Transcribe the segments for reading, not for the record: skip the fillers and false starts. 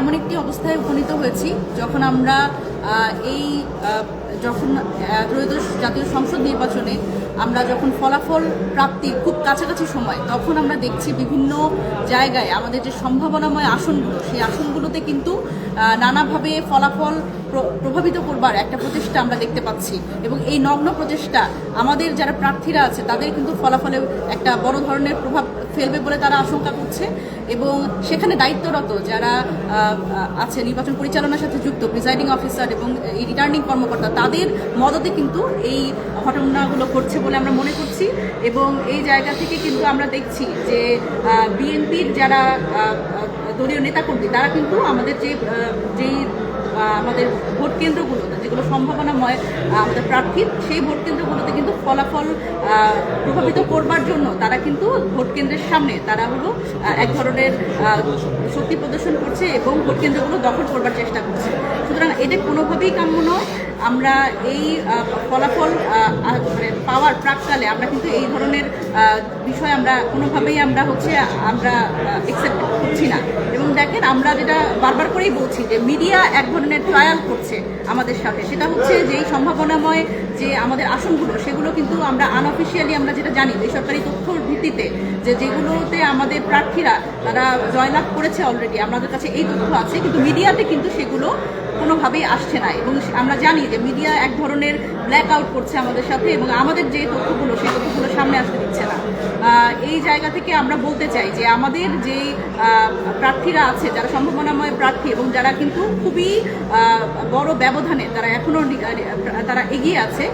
এমন একটি অবস্থায় উপনীত হয়েছি যখন আমরা যখন ত্রয়োদশ জাতীয় সংসদ নির্বাচনে আমরা যখন ফলাফল প্রাপ্তির খুব কাছাকাছি সময়, তখন আমরা দেখছি বিভিন্ন জায়গায় আমাদের যে সম্ভাবনাময় আসনগুলো, সেই আসনগুলোতে কিন্তু নানাভাবে ফলাফল প্রভাবিত করবার একটা প্রচেষ্টা আমরা দেখতে পাচ্ছি। এবং এই নগ্ন প্রচেষ্টা আমাদের যারা প্রার্থীরা আছে তাদের কিন্তু ফলাফলে একটা বড় ধরনের প্রভাব ফেলবে বলে তারা আশঙ্কা করছে। এবং সেখানে দায়িত্বরত যারা আছে, নির্বাচন পরিচালনার সাথে যুক্ত প্রিজাইডিং অফিসার এবং এই রিটার্নিং কর্মকর্তা, তাদের মদতে কিন্তু এই ঘটনাগুলো ঘটছে বলে আমরা মনে করছি। এবং এই জায়গা থেকে কিন্তু আমরা দেখছি যে বিএনপির যারা দলীয় নেতাকর্মী, তারা কিন্তু আমাদের যেই আমাদের ভোট কেন্দ্রগুলো, যেগুলো সম্ভাবনাময় আমাদের প্রার্থীর, সেই ভোট কেন্দ্রগুলোতে কিন্তু ফলাফল প্রভাবিত করবার জন্য তারা কিন্তু ভোট কেন্দ্রের সামনে তারা হলো এক ধরনের শক্তি প্রদর্শন করছে এবং ভোট কেন্দ্রগুলো দখল করবার চেষ্টা করছে। সুতরাং এটা কোনোভাবেই কাম্য নয়। আমরা এই ফলাফল মানে পাওয়ার প্রাককালে আমরা কিন্তু এই ধরনের বিষয় আমরা কোনোভাবেই আমরা একসেপ্ট করছি না। এবং দেখেন, আমরা যেটা বারবার করেই বলছি যে মিডিয়া এক ধরনের ট্রায়াল করছে আমাদের সাথে, সেটা হচ্ছে যে এই সম্ভাবনাময় যে আমাদের আসনগুলো, সেগুলো কিন্তু আমরা আনঅফিসিয়ালি আমরা যেটা জানি বেসরকারি তথ্যর ভিত্তিতে যেগুলোতে আমাদের প্রার্থীরা তারা জয়লাভ করেছে অলরেডি, আমাদের কাছে এই তথ্য আছে, কিন্তু মিডিয়াতে কিন্তু সেগুলো কোনোভাবেই আসছে না। এবং আমরা জানি যে মিডিয়া এক ধরনের ব্ল্যাক আউট করছে আমাদের সাথে এবং আমাদের যে তথ্যগুলো, সেই তথ্যগুলো সামনে আসতে দিচ্ছে না। এই জায়গা থেকে আমরা বলতে চাই যে আমাদের যে প্রার্থীরা আছে, যারা সম্ভাবনাময় প্রার্থী এবং যারা কিন্তু খুবই বড় ব্যবধানে তারা এখনও তারা এগিয়ে আছে,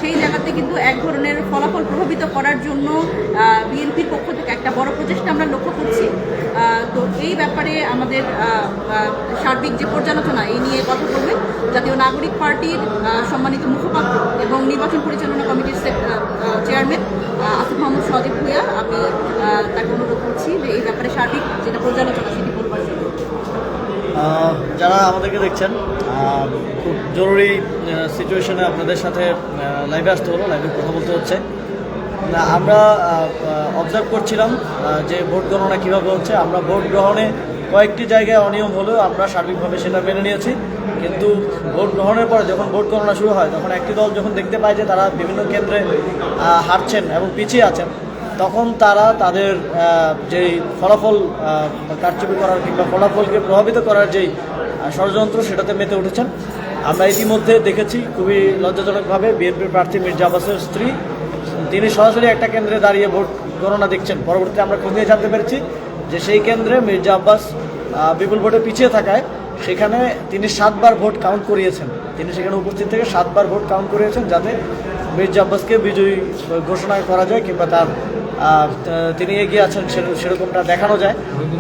সেই জায়গাতে কিন্তু এক ধরনের ফলাফল প্রভাবিত করার জন্য বিএনপির পক্ষ থেকে একটা বড় প্রচেষ্টা আমরা লক্ষ্য করছি। তো এই ব্যাপারে আমাদের সার্বিক যে পর্যালোচনা, এই নিয়ে কথা বলবেন জাতীয় নাগরিক পার্টির সম্মানিত মুখপাত্র এবং নির্বাচন পরিচালনা কমিটির চেয়ারম্যান আসিফ মাহমুদ সজীব ভুঁইয়া। আমি তাকে অনুরোধ করছি যে এই ব্যাপারে সার্বিক যেটা পর্যালোচনা সেটি বলবার জন্য। যারা আমাদেরকে দেখছেন, খুব জরুরি সিচুয়েশনে আপনাদের সাথে লাইভে আসতে হলো, লাইভে কথা বলতে হচ্ছে। আমরা অবজার্ভ করছিলাম যে ভোট গণনা কীভাবে হচ্ছে। আমরা ভোট গ্রহণে কয়েকটি জায়গায় অনিয়ম হলেও আমরা সার্বিকভাবে সেটা মেনে নিয়েছি। কিন্তু ভোট গ্রহণের পরে যখন ভোট গণনা শুরু হয়, তখন একটি দল যখন দেখতে পায় যে তারা বিভিন্ন কেন্দ্রে হারছেন এবং পিছিয়ে আছেন, তখন তারা তাদের যেই ফলাফল কারচুপি করার কিংবা ফলাফলকে প্রভাবিত করার যেই ষড়যন্ত্র, সেটাতে মেতে উঠেছেন। আমরা ইতিমধ্যে দেখেছি খুবই লজ্জাজনকভাবে বিএনপির প্রার্থী মির্জা আব্বাসের স্ত্রী, তিনি সরাসরি একটা কেন্দ্রে দাঁড়িয়ে ভোট গণনা দেখছেন। পরবর্তীতে আমরা খোঁজ নিয়ে জানতে পেরেছি যে সেই কেন্দ্রে মির্জা আব্বাস বিপুল ভোটে পিছিয়ে থাকায় সেখানে তিনি 7 বার ভোট কাউন্ট করিয়েছেন। তিনি সেখানে উপস্থিত থেকে 7 বার ভোট কাউন্ট করিয়েছেন, যাতে মির্জা আব্বাসকে বিজয়ী ঘোষণা করা যায় কিংবা তার তিনি এগিয়ে আছেন সেরকমটা দেখানো যায়।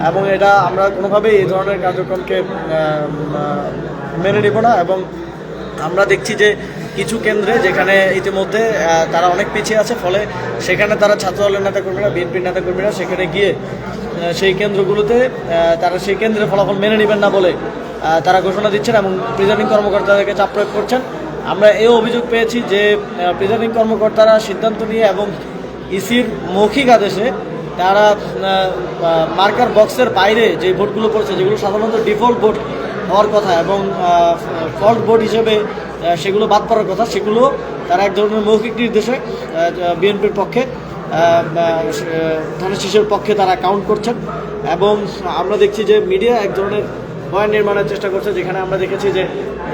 এবং এটা আমরা কোনোভাবেই এই ধরনের কার্যক্রমকে মেনে নিব না। এবং আমরা দেখছি যে কিছু কেন্দ্রে যেখানে ইতিমধ্যে তারা অনেক পিছিয়ে আছে, ফলে সেখানে তারা ছাত্রদলের নেতাকর্মীরা, বিএনপির নেতাকর্মীরা সেখানে গিয়ে সেই কেন্দ্রগুলোতে তারা সেই কেন্দ্রের ফলাফল মেনে নেবেন না বলে তারা ঘোষণা দিচ্ছেন এবং প্রিজাইডিং কর্মকর্তাদেরকে চাপ প্রয়োগ করছেন। আমরা এও অভিযোগ পেয়েছি যে প্রিজাইডিং কর্মকর্তারা সিদ্ধান্ত নিয়ে এবং ইসির মৌখিক আদেশে তারা মার্কার বক্সের বাইরে যে ভোটগুলো পড়ছে, যেগুলো সাধারণত ডিফল্ট ভোট হওয়ার কথা এবং ফল্ট ভোট হিসেবে সেগুলো বাদ পড়ার কথা, সেগুলো তারা এক ধরনের মৌখিক নির্দেশে বিএনপির পক্ষে, ধানের শীষের পক্ষে তারা কাউন্ট করছেন। এবং আমরা দেখছি যে মিডিয়া এক ধরনের বয়ান নির্মাণের চেষ্টা করছে, যেখানে আমরা দেখেছি যে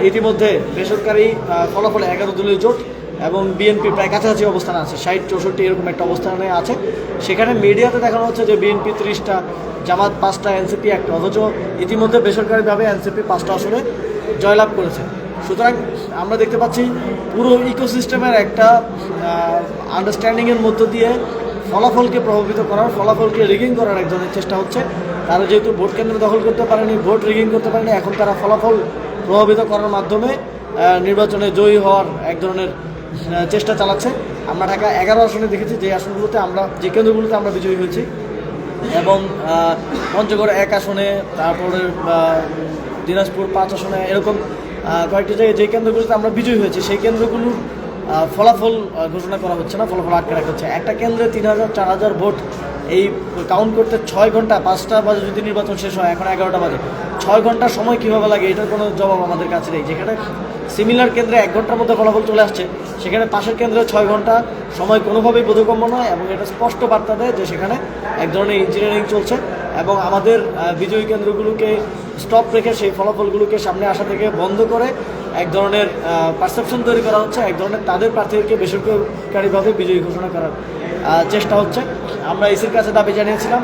ইতিমধ্যে বেসরকারি ফলাফলে 11 দলীয় জোট এবং বিএনপি প্রায় কাছাকাছি অবস্থানে আছে, 60-64 এরকম একটা অবস্থানে আছে। সেখানে মিডিয়াতে দেখানো হচ্ছে যে বিএনপি 30টা, জামাত 5টা, এনসিপি 1টা, অথচ ইতিমধ্যে বেসরকারিভাবে এনসিপি 5টা আসনে জয়লাভ করেছে। সুতরাং আমরা দেখতে পাচ্ছি পুরো ইকোসিস্টেমের একটা আন্ডারস্ট্যান্ডিংয়ের মধ্য দিয়ে ফলাফলকে প্রভাবিত করার, ফলাফলকে রিগিং করার এক ধরনের চেষ্টা হচ্ছে। তারা যেহেতু ভোট কেন্দ্র দখল করতে পারেনি, ভোট রিগিং করতে পারেনি, এখন তারা ফলাফল প্রভাবিত করার মাধ্যমে নির্বাচনে জয়ী হওয়ার এক ধরনের চেষ্টা চালাচ্ছে। আমরা ঢাকা 11 আসনে দেখেছি যে আসনগুলোতে যে কেন্দ্রগুলোতে আমরা বিজয়ী হয়েছি, এবং পঞ্চগড় 1 আসনে, তারপরে দিনাজপুর 5 আসনে, এরকম কয়েকটি জায়গায় যে কেন্দ্রগুলোতে আমরা বিজয়ী হয়েছি, সেই কেন্দ্রগুলোর ফলাফল ঘোষণা করা হচ্ছে না, ফলাফল আটকে রাখা হচ্ছে। একটা কেন্দ্রে 3000-4000 ভোট এই কাউন্ট করতে 6 ঘন্টা, 5টা বাজে যদি নির্বাচন শেষ হয়, এখন 11টা বাজে, 6 ঘন্টা সময় কীভাবে লাগে এটার কোনো জবাব আমাদের কাছে নেই। যেখানে সিমিলার কেন্দ্রে 1 ঘন্টার মধ্যে ফলাফল চলে আসছে, সেখানে পাশের কেন্দ্রে 6 ঘন্টা সময় কোনোভাবেই বোধগম্য নয়, এবং এটা স্পষ্ট বার্তা দেয় যে সেখানে এক ধরনের ইঞ্জিনিয়ারিং চলছে এবং আমাদের বিজয়ী কেন্দ্রগুলোকে স্টপ রেখে সেই ফলাফলগুলোকে সামনে আসা থেকে বন্ধ করে এক ধরনের পারসেপশন তৈরি করা হচ্ছে, এক ধরনের তাদের প্রার্থীদেরকে বেসরকারিভাবে বিজয়ী ঘোষণা করার চেষ্টা হচ্ছে। আমরা ইসির কাছে দাবি জানিয়েছিলাম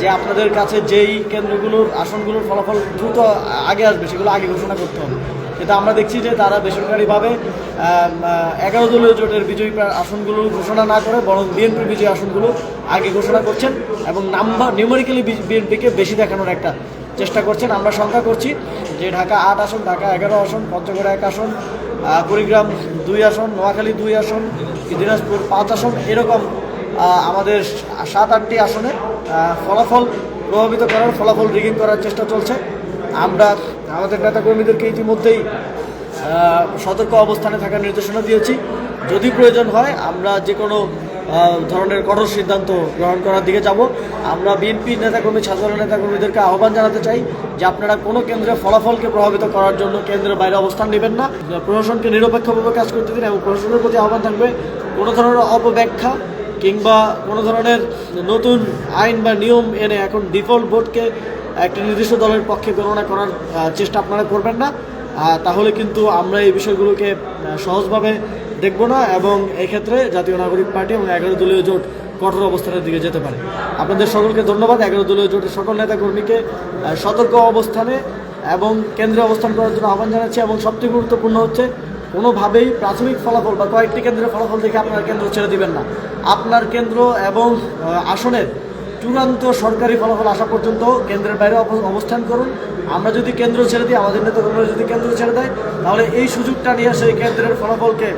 যে আপনাদের কাছে যেই কেন্দ্রগুলোর আসনগুলোর ফলাফল দ্রুত আগে আসবে সেগুলো আগে ঘোষণা করতে হবে, কিন্তু আমরা দেখছি যে তারা বেসরকারিভাবে 11 দলীয় জোটের বিজয়ী আসনগুলো ঘোষণা না করে বরং বিএনপির বিজয়ী আসনগুলো আগে ঘোষণা করছেন এবং নাম্বার নিউমেরিক্যালি বিএনপিকে বেশি দেখানোর একটা চেষ্টা করছেন। আমরা শঙ্কা করছি যে ঢাকা 8 আসন, ঢাকা 11 আসন, পঞ্চগড় 1 আসন, কুড়িগ্রাম 2 আসন, নোয়াখালী 2 আসন, দিনাজপুর 5 আসন, এরকম আমাদের 7-8টি আসনে ফলাফল প্রভাবিত করার, ফলাফল রিগিং করার চেষ্টা চলছে। আমরা আমাদের নেতাকর্মীদেরকে ইতিমধ্যেই সতর্ক অবস্থানে থাকার নির্দেশনা দিয়েছি। যদি প্রয়োজন হয় আমরা যে কোনো ধরনের কঠোর সিদ্ধান্ত গ্রহণ করার দিকে যাব। আমরা বিএনপি নেতাকর্মী, ছাত্র নেতাকর্মীদেরকে আহ্বান জানাতে চাই যে আপনারা কোনো কেন্দ্রে ফলাফলকে প্রভাবিত করার জন্য কেন্দ্রের বাইরে অবস্থান নেবেন না, প্রশাসনকে নিরপেক্ষভাবে কাজ করতে দিন এবং প্রশাসনের প্রতি আহ্বান থাকবে কোনো ধরনের অপব্যাখ্যা কিংবা কোনো ধরনের নতুন আইন বা নিয়ম এনে এখন ডিফল্ট ভোটকে একটা নির্দিষ্ট দলের পক্ষে গণনা করার চেষ্টা আপনারা করবেন না। তাহলে কিন্তু আমরা এই বিষয়গুলোকে সহজভাবে দেখব না এবং এক্ষেত্রে জাতীয় নাগরিক পার্টি এবং 11 দলীয় জোট কঠোর অবস্থানের দিকে যেতে পারে। আপনাদের সকলকে ধন্যবাদ। 11 দলীয় জোটের সকল নেতাকর্মীকে সতর্ক অবস্থানে এবং কেন্দ্রে অবস্থান করার জন্য আহ্বান জানাচ্ছি এবং সবচেয়ে গুরুত্বপূর্ণ হচ্ছে কোনোভাবেই প্রাথমিক ফলাফল বা কয়েকটি কেন্দ্রের ফলাফল দেখে আপনার কেন্দ্র ছেড়ে দিবেন না। আপনার কেন্দ্র এবং আসনের চূড়ান্ত সরকারি ফলাফল আসা পর্যন্ত কেন্দ্রের বাইরে অবস্থান করুন। আমরা যদি কেন্দ্র ছেড়ে দিই, আমাদের নেতাকর্মীরা যদি কেন্দ্র ছেড়ে দেয়, তাহলে এই সুযোগটা নিয়ে সেই কেন্দ্রের ফলাফলকে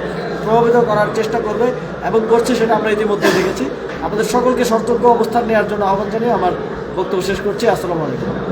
প্রভাবিত করার চেষ্টা করবে এবং করছে, সেটা আমরা ইতিমধ্যে দেখেছি। আপনাদের সকলকে সতর্ক অবস্থান নেওয়ার জন্য আহ্বান জানিয়ে আমার বক্তব্য শেষ করছি। আসসালামু আলাইকুম।